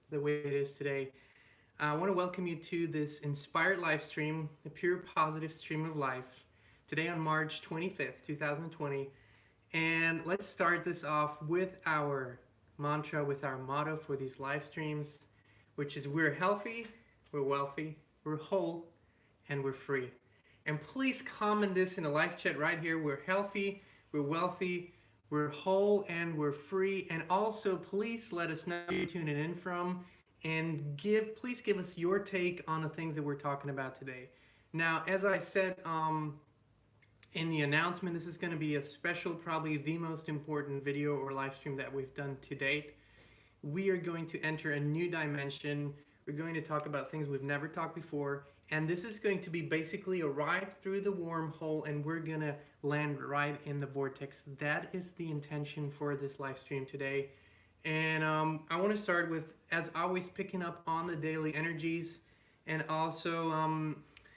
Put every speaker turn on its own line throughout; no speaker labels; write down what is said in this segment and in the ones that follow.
the way it is today. I want to welcome you to this inspired live stream, a pure positive stream of life, today on March 25th, 2020. And let's start this off with our mantra, with our motto for these live streams, which is we're healthy, we're wealthy, we're whole, and we're free. And please comment this in the live chat right here. We're healthy, we're wealthy, we're whole, and we're free. And also, please let us know where you're tuning in from, and please give us your take on the things that we're talking about today. Now, as I said in the announcement, this is going to be a special, probably the most important video or live stream that we've done to date. We are going to enter a new dimension. We're going to talk about things we've never talked before, and this is going to be basically a ride through the wormhole, and we're gonna land right in the vortex. That is the intention for this live stream today. And I want to start with, as always, picking up on the daily energies, and also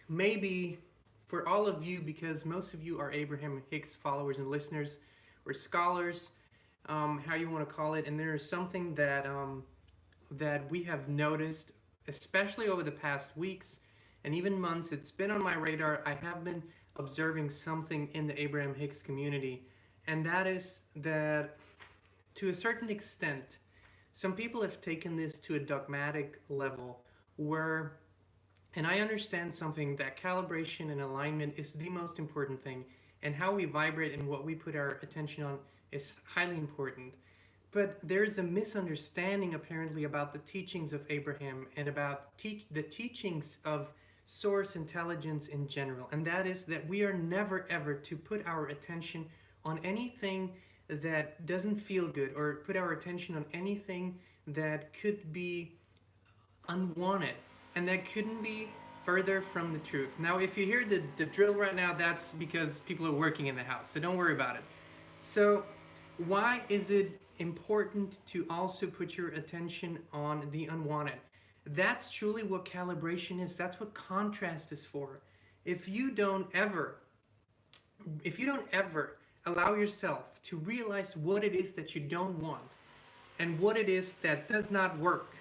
maybe for all of you, because most of you are Abraham Hicks followers and listeners, or scholars, how you want to call it, and there is something that that we have noticed, especially over the past weeks and even months. It's been on my radar. I have been observing something in the Abraham Hicks community, and that is that, to a certain extent, some people have taken this to a dogmatic level where, and I understand something, that calibration and alignment is the most important thing, and how we vibrate and what we put our attention on is highly important. But there's a misunderstanding apparently about the teachings of Abraham and about the teachings of source intelligence in general, and that is that we are never ever to put our attention on anything that doesn't feel good, or put our attention on anything that could be unwanted and that couldn't be further from the truth. Now, if you hear the drill right now, that's because people are working in the house, so don't worry about it. So why is it important to also put your attention on the unwanted? That's truly what calibration is. That's what contrast is for. If you don't ever allow yourself to realize what it is that you don't want and what it is that does not work,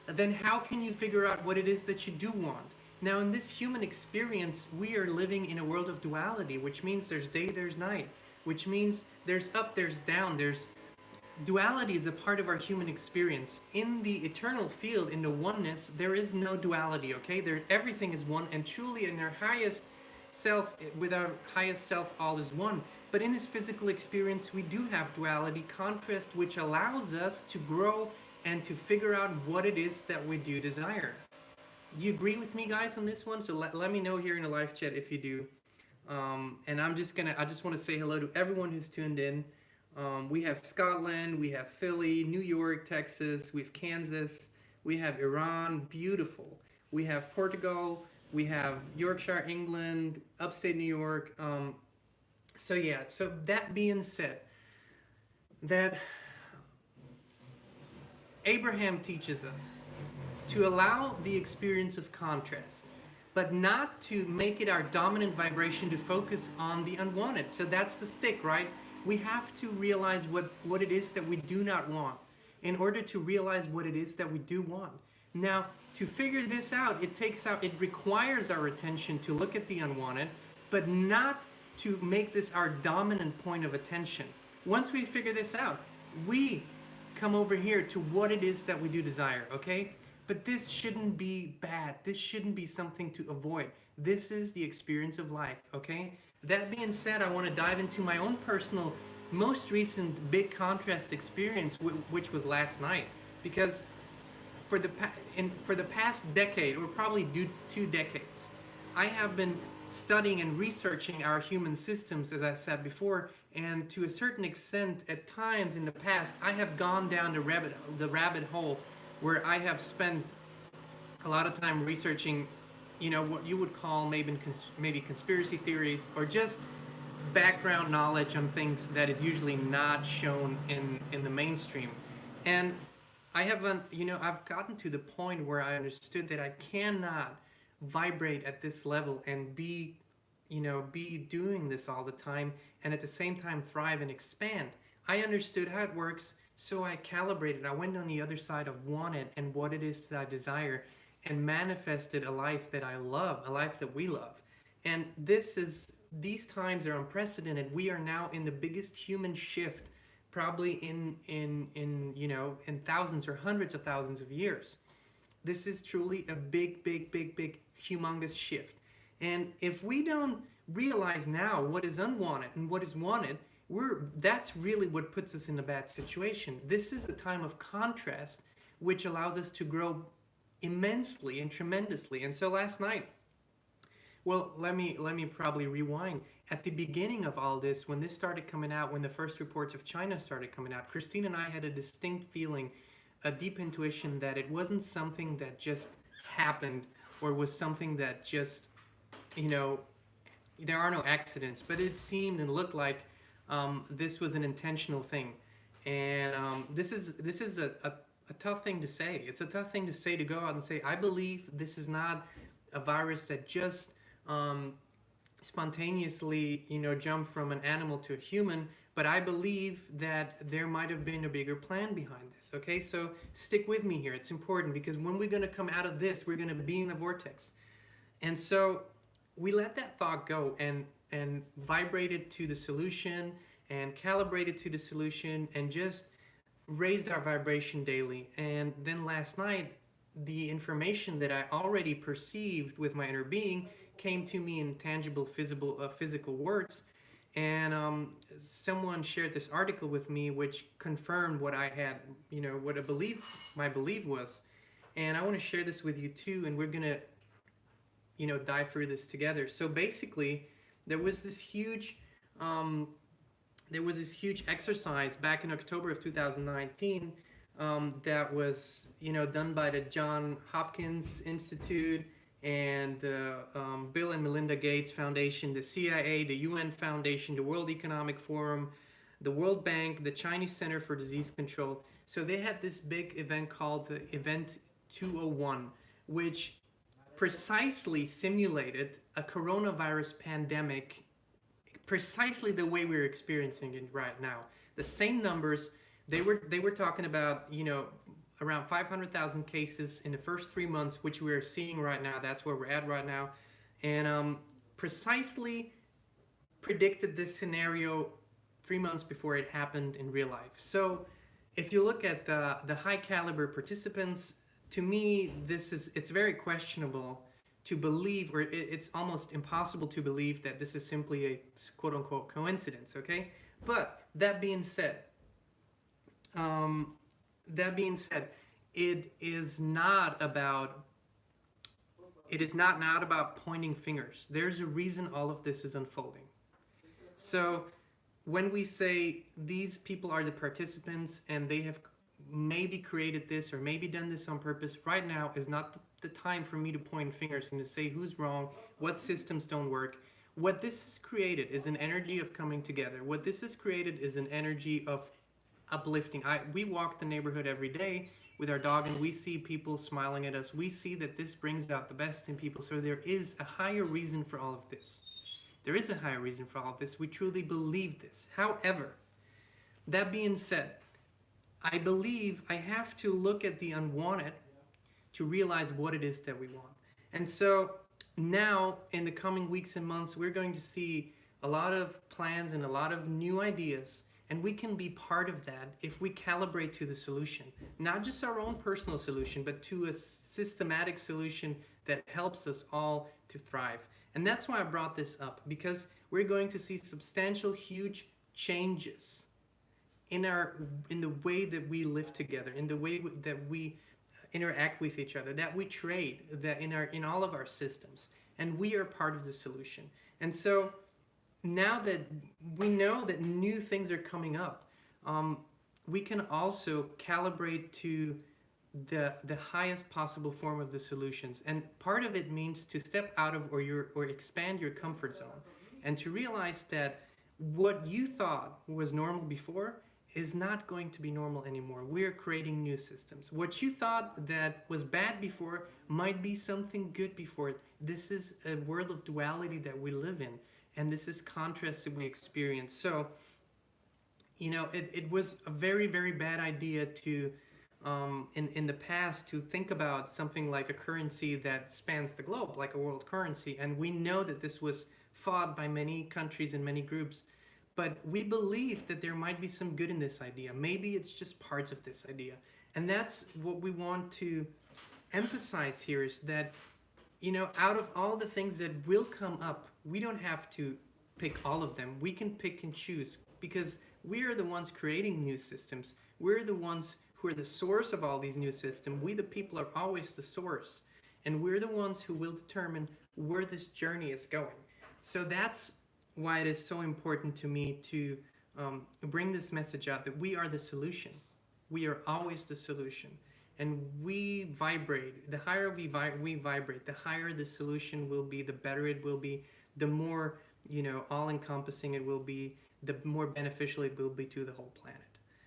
then how can you figure out what it is that you do want? Now, in this human experience, we are living in a world of duality, which means there's day, there's night, which means there's up, there's down, duality is a part of our human experience. In the eternal field, in the oneness, there is no duality, okay? Everything is one, and truly in our highest self, with our highest self, all is one. But in this physical experience, we do have duality, contrast, which allows us to grow and to figure out what it is that we do desire. You agree with me, guys, on this one? So let me know here in the live chat if you do. And I just want to say hello to everyone who's tuned in. We have Scotland, we have Philly, New York, Texas, we have Kansas, we have Iran, beautiful. We have Portugal, we have Yorkshire, England, upstate New York. So that being said, that Abraham teaches us to allow the experience of contrast, but not to make it our dominant vibration, to focus on the unwanted. So that's the stick, right? We have to realize what it is that we do not want in order to realize what it is that we do want. Now, to figure this out, it requires our attention to look at the unwanted, but not to make this our dominant point of attention. Once we figure this out, we come over here to what it is that we do desire, okay? But this shouldn't be bad. This shouldn't be something to avoid. This is the experience of life, okay? That being said, I want to dive into my own personal, most recent big contrast experience, which was last night. Because for the past decade, or probably 2 decades, I have been studying and researching our human systems, as I said before, and to a certain extent, at times in the past, I have gone down the rabbit hole where I have spent a lot of time researching, what you would call maybe conspiracy theories, or just background knowledge on things that is usually not shown in the mainstream. And I haven't, I've gotten to the point where I understood that I cannot vibrate at this level and be doing this all the time, and at the same time thrive and expand. I understood how it works So I calibrated. I went on the other side of wanted and what it is that I desire, and manifested a life that I love, a life that we love. And these times are unprecedented. We are now in the biggest human shift probably in in thousands or hundreds of thousands of years. This is truly a big, humongous shift. And if we don't realize now what is unwanted and what is wanted, that's really what puts us in a bad situation. This is a time of contrast, which allows us to grow immensely and tremendously. And so last night, well, let me probably rewind. At the beginning of all this, when this started coming out, when the first reports of China started coming out, Christine and I had a distinct feeling, a deep intuition that it wasn't something that just happened or was something that just, you know, there are no accidents, but it seemed and looked like this was an intentional thing. And this is a tough thing to say. It's a tough thing to say, to go out and say, I believe this is not a virus that just spontaneously, jump from an animal to a human, but I believe that there might have been a bigger plan behind this. Okay, so stick with me here. It's important because when we're going to come out of this, we're going to be in the vortex. And so we let that thought go and vibrated to the solution and calibrated to the solution and just raised our vibration daily. And then last night, the information that I already perceived with my inner being came to me in tangible, physical words. And someone shared this article with me, which confirmed what I had, what my belief was. And I want to share this with you too. And we're gonna, dive through this together. So basically, there was this huge exercise back in October of 2019 that was done by the John Hopkins Institute and the Bill and Melinda Gates Foundation, the CIA, the UN Foundation, the World Economic Forum, the World Bank, the Chinese Center for Disease Control. So they had this big event called the Event 201, which precisely simulated a coronavirus pandemic precisely the way we're experiencing it right now. The same numbers. They were talking about, around 500,000 cases in the first 3 months, which we're seeing right now. That's where we're at right now. And precisely predicted this scenario 3 months before it happened in real life. So if you look at the high caliber participants, to me, it's very questionable to believe, or it's almost impossible to believe that this is simply a quote unquote coincidence, okay? But that being said, it is not about pointing fingers. There's a reason all of this is unfolding. So when we say these people are the participants and they have maybe created this or maybe done this on purpose, right now is not the time for me to point fingers and to say who's wrong, what systems don't work. What this has created is an energy of coming together. What this has created is an energy of uplifting. We walk the neighborhood every day with our dog and we see people smiling at us. We see that this brings out the best in people. So there is a higher reason for all of this. There is a higher reason for all of this. We truly believe this. However, that being said, I believe I have to look at the unwanted to realize what it is that we want. And so now in the coming weeks and months, we're going to see a lot of plans and a lot of new ideas. And we can be part of that if we calibrate to the solution, not just our own personal solution, but to a systematic solution that helps us all to thrive. And that's why I brought this up, because we're going to see substantial, huge changes in the way that we live together, in the way that we interact with each other, that we trade, that in all of our systems, and we are part of the solution. And so now that we know that new things are coming up, we can also calibrate to the highest possible form of the solutions. And part of it means to step out of or expand your comfort zone, and to realize that what you thought was normal before is not going to be normal anymore. We're creating new systems. What you thought that was bad before might be something good before. This is a world of duality that we live in, and this is contrast that we experience. So, it was a very, very bad idea to, in the past, to think about something like a currency that spans the globe, like a world currency. And we know that this was fought by many countries and many groups. But we believe that there might be some good in this idea. Maybe it's just parts of this idea. And that's what we want to emphasize here, is that, out of all the things that will come up, we don't have to pick all of them. We can pick and choose, because we are the ones creating new systems. We're the ones who are the source of all these new systems. We, the people, are always the source. And we're the ones who will determine where this journey is going. So that's why it is so important to me to bring this message out, that we are the solution. We are always the solution. And we vibrate. The higher we vibrate, the higher the solution will be, the better it will be, the more, all-encompassing it will be, the more beneficial it will be to the whole planet.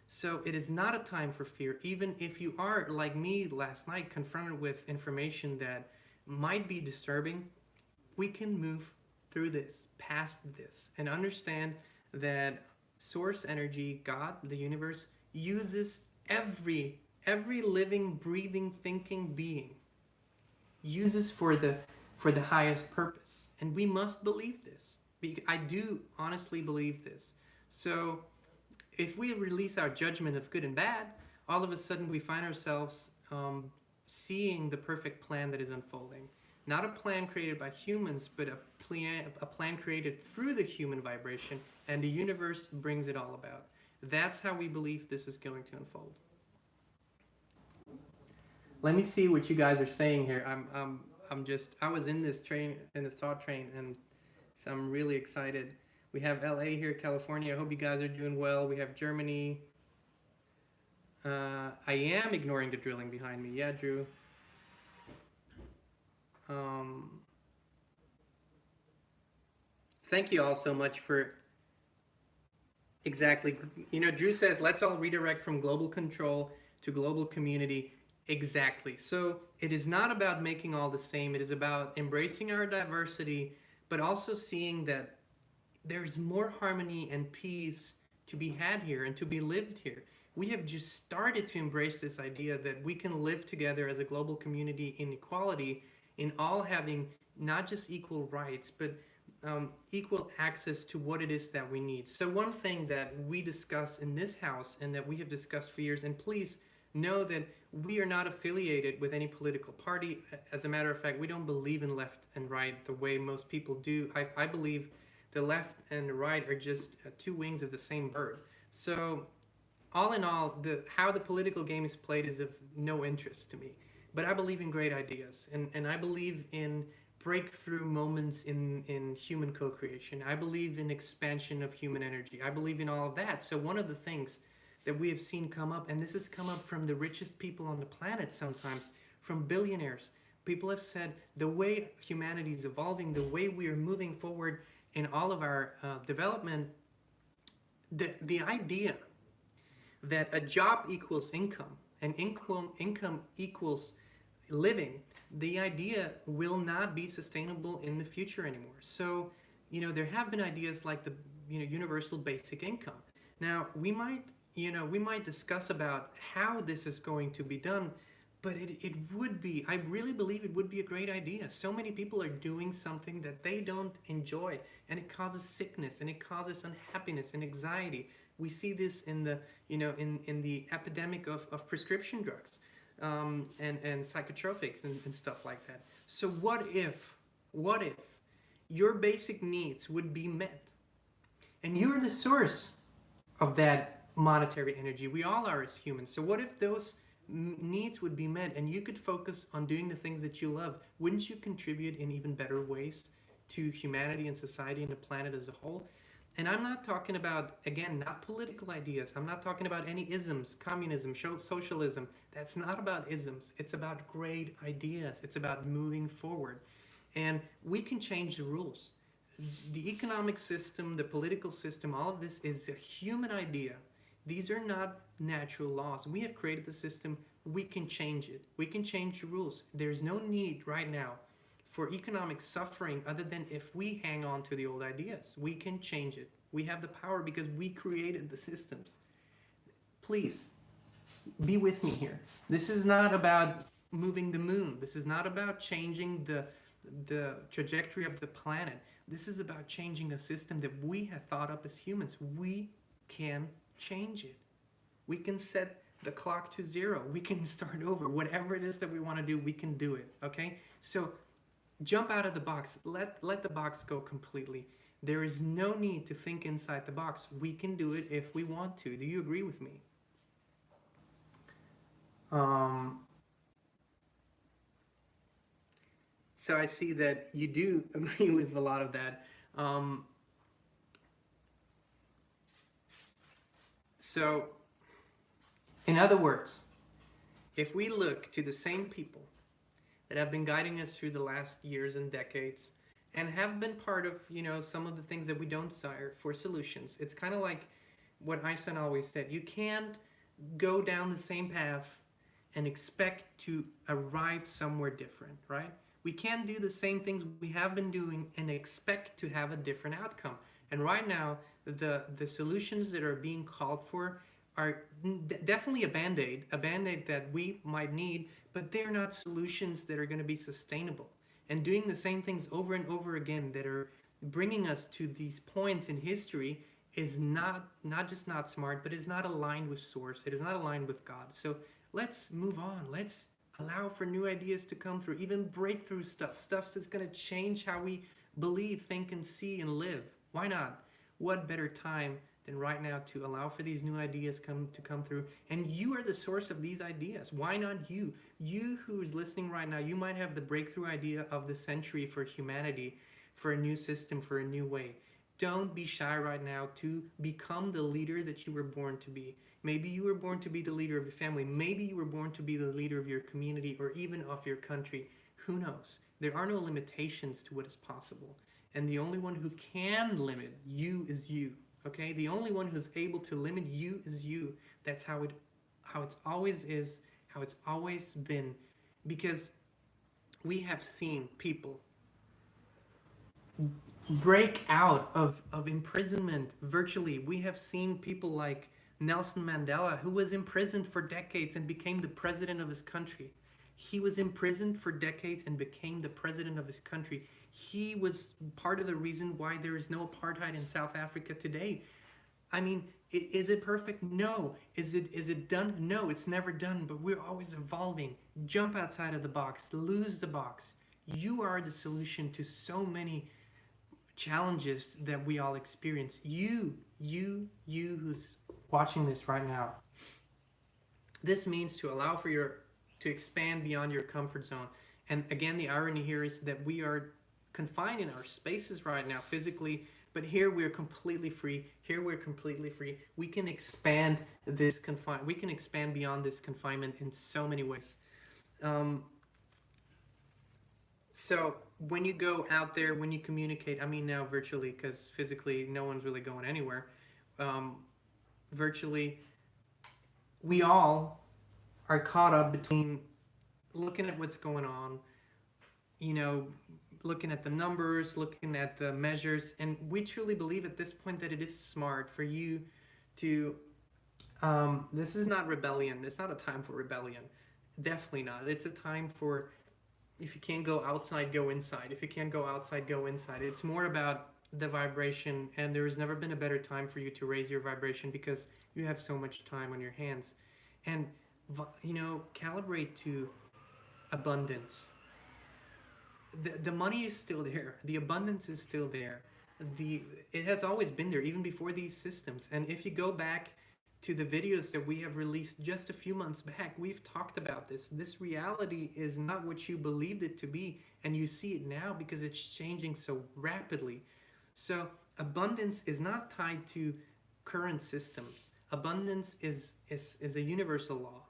So it is not a time for fear, even if you are, like me last night, confronted with information that might be disturbing. We can move through this, past this, and understand that source energy, God, the universe, uses every living, breathing, thinking being, uses for the highest purpose. And we must believe this. I do honestly believe this. So if we release our judgment of good and bad, all of a sudden we find ourselves seeing the perfect plan that is unfolding. Not a plan created by humans, but a plan created through the human vibration, and the universe brings it all about. That's how we believe this is going to unfold. Let me see what you guys are saying here. I was in this thought train, and so I'm really excited. We have LA here, California. I hope you guys are doing well. We have Germany. I am ignoring the drilling behind me. Yeah, Drew. Thank you all so much for exactly. Drew says, let's all redirect from global control to global community. Exactly. So it is not about making all the same. It is about embracing our diversity, but also seeing that there's more harmony and peace to be had here and to be lived here. We have just started to embrace this idea that we can live together as a global community in equality, in all having not just equal rights, but equal access to what it is that we need. So one thing that we discuss in this house, and that we have discussed for years, and please know that we are not affiliated with any political party. As a matter of fact, we don't believe in left and right the way most people do. I believe the left and the right are just two wings of the same bird. So all in all, how the political game is played is of no interest to me. But I believe in great ideas, and I believe in breakthrough moments in human co-creation. I believe in expansion of human energy. I believe in all of that. So one of the things that we have seen come up, and this has come up from the richest people on the planet sometimes, from billionaires. People have said the way humanity is evolving, the way we are moving forward in all of our development, the idea that a job equals income, and income equals living, the idea will not be sustainable in the future anymore. So, there have been ideas like the universal basic income. Now, we might discuss about how this is going to be done, but it would be, I really believe it would be a great idea. So many people are doing something that they don't enjoy, and it causes sickness, and it causes unhappiness and anxiety. We see this in the, in the epidemic of prescription drugs and psychotropics and stuff like that. So what if your basic needs would be met? And you're the source of that monetary energy. We all are as humans. So what if those needs would be met and you could focus on doing the things that you love? Wouldn't you contribute in even better ways to humanity and society and the planet as a whole? And I'm not talking about, again, not political ideas. I'm not talking about any isms, communism, socialism. That's not about isms. It's about great ideas. It's about moving forward. And we can change the rules. The economic system, the political system, all of this is a human idea. These are not natural laws. We have created the system. We can change it. We can change the rules. There's no need right now for economic suffering other than if we hang on to the old ideas. We can change it. We have the power because we created the systems. Please be with me here. This is not about moving the moon. This is not about changing the trajectory of the planet. This is about changing a system that we have thought up as humans. We can change it. We can set the clock to 0. We can start over. Whatever it is that we want to do, we can do it. Okay? So jump out of the box. Let the box go completely. There is no need to think inside the box. We can do it if we want to. Do you agree with me? So I see that you do agree with a lot of that. So, in other words, if we look to the same people that have been guiding us through the last years and decades and have been part of, some of the things that we don't desire for solutions, it's kind of like what Einstein always said. You can't go down the same path and expect to arrive somewhere different, right? We can't do the same things we have been doing and expect to have a different outcome. And right now, the solutions that are being called for are definitely a band-aid that we might need, but they're not solutions that are going to be sustainable. And doing the same things over and over again that are bringing us to these points in history is not just not smart, but is not aligned with source. It is not aligned with God. So let's move on. Let's allow for new ideas to come through, even breakthrough stuff that's going to change how we believe, think, and see and live. Why not? What better time than right now to allow for these new ideas to come through? And you are the source of these ideas. Why not you? You who is listening right now, you might have the breakthrough idea of the century for humanity, for a new system, for a new way. Don't be shy right now to become the leader that you were born to be. Maybe you were born to be the leader of your family. Maybe you were born to be the leader of your community or even of your country. Who knows? There are no limitations to what is possible. And the only one who can limit you is you. Okay? The only one who's able to limit you is you. That's how it's always is, how it's always been. Because we have seen people break out of imprisonment virtually. We have seen people like Nelson Mandela, who was imprisoned for decades and became the president of his country. He was imprisoned for decades and became the president of his country. He was part of the reason why there is no apartheid in South Africa today. I mean, is it perfect? No. Is it done? No, it's never done, but we're always evolving. Jump outside of the box, lose the box. You are the solution to so many challenges that we all experience. You who's watching this right now. This means to allow for to expand beyond your comfort zone. And again, the irony here is that we are confined in our spaces right now physically, but here we're completely free. Here we're completely free. We can expand we can expand beyond this confinement in so many ways. So when you go out there, when you communicate, I mean now virtually, because physically no one's really going anywhere. Virtually, we all are caught up between looking at what's going on, looking at the numbers, looking at the measures, and we truly believe at this point that it is smart for you to, this is not rebellion. It's not a time for rebellion. Definitely not. It's a time for, if you can't go outside, go inside. If you can't go outside, go inside. It's more about the vibration, and there has never been a better time for you to raise your vibration because you have so much time on your hands. And, calibrate to abundance. The money is still there. The abundance is still there. It has always been there, even before these systems. And if you go back to the videos that we have released just a few months back, we've talked about this. This reality is not what you believed it to be, and you see it now because it's changing so rapidly. So abundance is not tied to current systems. Abundance is a universal law.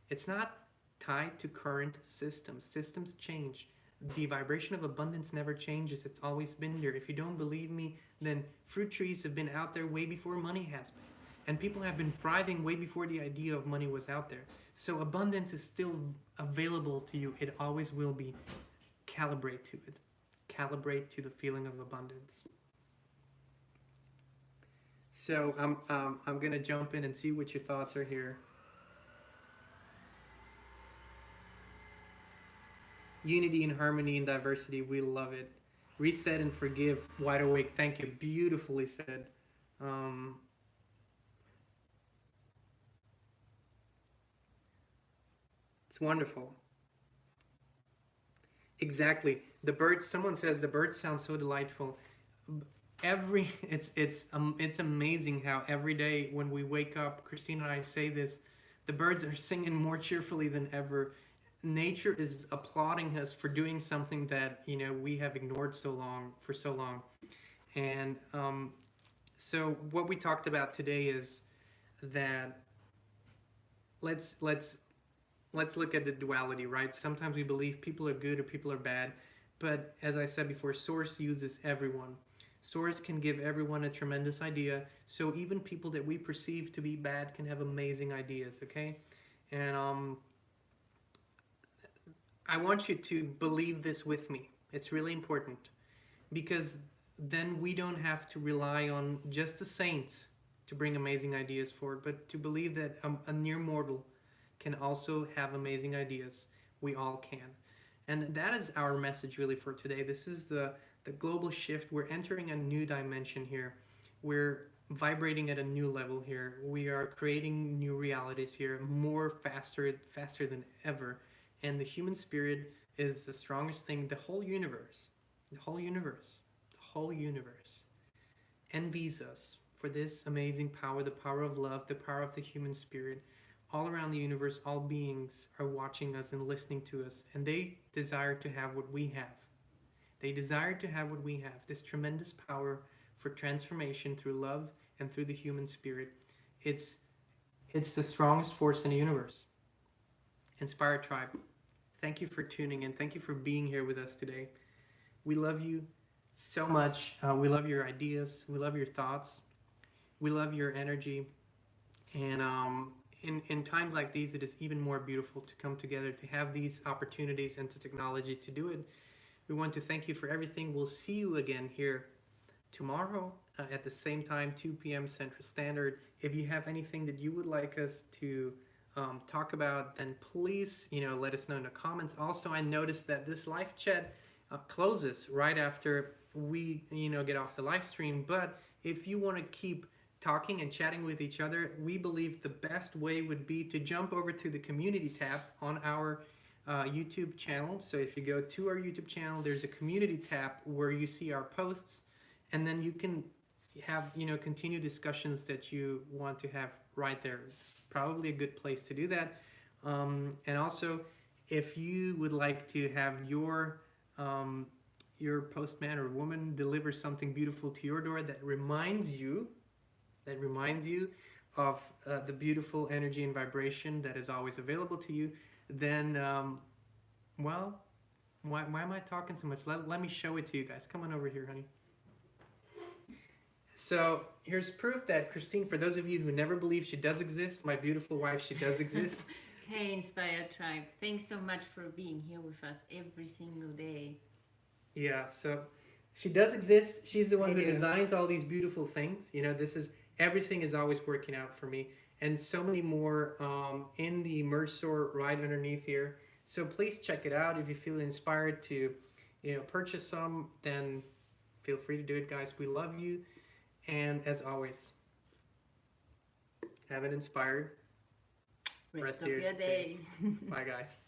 It's not tied to current systems. Systems change. The vibration of abundance never changes. It's always been there. If you don't believe me, then fruit trees have been out there way before money has been. And people have been thriving way before the idea of money was out there. So abundance is still available to you. It always will be. Calibrate to it. Calibrate to the feeling of abundance. So I'm gonna jump in and see what your thoughts are here. Unity and harmony and diversity, we love it. Reset and forgive, wide awake. Thank you, beautifully said. Um, it's wonderful. Exactly. The birds. Someone says the birds sound so delightful. It's amazing how every day when we wake up, Christine and I say this, the birds are singing more cheerfully than ever. Nature is applauding us for doing something that we have ignored so long. And so what we talked about today is that let's let's let's look at the duality, right? Sometimes we believe people are good or people are bad, but as I said before, Source uses everyone. Source can give everyone a tremendous idea, so even people that we perceive to be bad can have amazing ideas, okay? And I want you to believe this with me. It's really important because then we don't have to rely on just the saints to bring amazing ideas forward, but to believe that a near mortal can also have amazing ideas. We all can. And that is our message really for today. This is the global shift. We're entering a new dimension here. We're vibrating at a new level here. We are creating new realities here, more faster than ever. And the human spirit is the strongest thing. The whole universe, the whole universe envies us for this amazing power, the power of love, the power of the human spirit. All around the universe, all beings are watching us and listening to us, and they desire to have what we have. They desire to have what we have, this tremendous power for transformation through love and through the human spirit. It's it's the strongest force in the universe. Inspired Tribe, thank you for tuning in. Thank you for being here with us today. We love you so much. We love your ideas. We love your thoughts. We love your energy. And in times like these, it is even more beautiful to come together, to have these opportunities and the technology to do it. We want to thank you for everything. We'll see you again here tomorrow at the same time, 2 p.m. Central Standard. If you have anything that you would like us to talk about, then please, let us know in the comments. Also, I noticed that this live chat closes right after we, get off the live stream. But if you want to keep talking and chatting with each other, we believe the best way would be to jump over to the community tab on our YouTube channel. So if you go to our YouTube channel, there's a community tab where you see our posts, and then you can have continue discussions that you want to have right there. Probably a good place to do that. And also, if you would like to have your postman or woman deliver something beautiful to your door that reminds you of the beautiful energy and vibration that is always available to you, then, well, why am I talking so much? Let me show it to you guys. Come on over here, honey. So here's proof that Christine, for those of you who never believe she does exist, my beautiful wife, she does exist.
Hey, Inspired Tribe. Thanks so much for being here with us every single day.
Yeah, so she does exist. She's the one who designs all these beautiful things. Everything is always working out for me. And so many more in the merch store right underneath here. So please check it out. If you feel inspired to, purchase some, then feel free to do it, guys. We love you. And as always, have an inspired
rest of your day.
Bye, guys.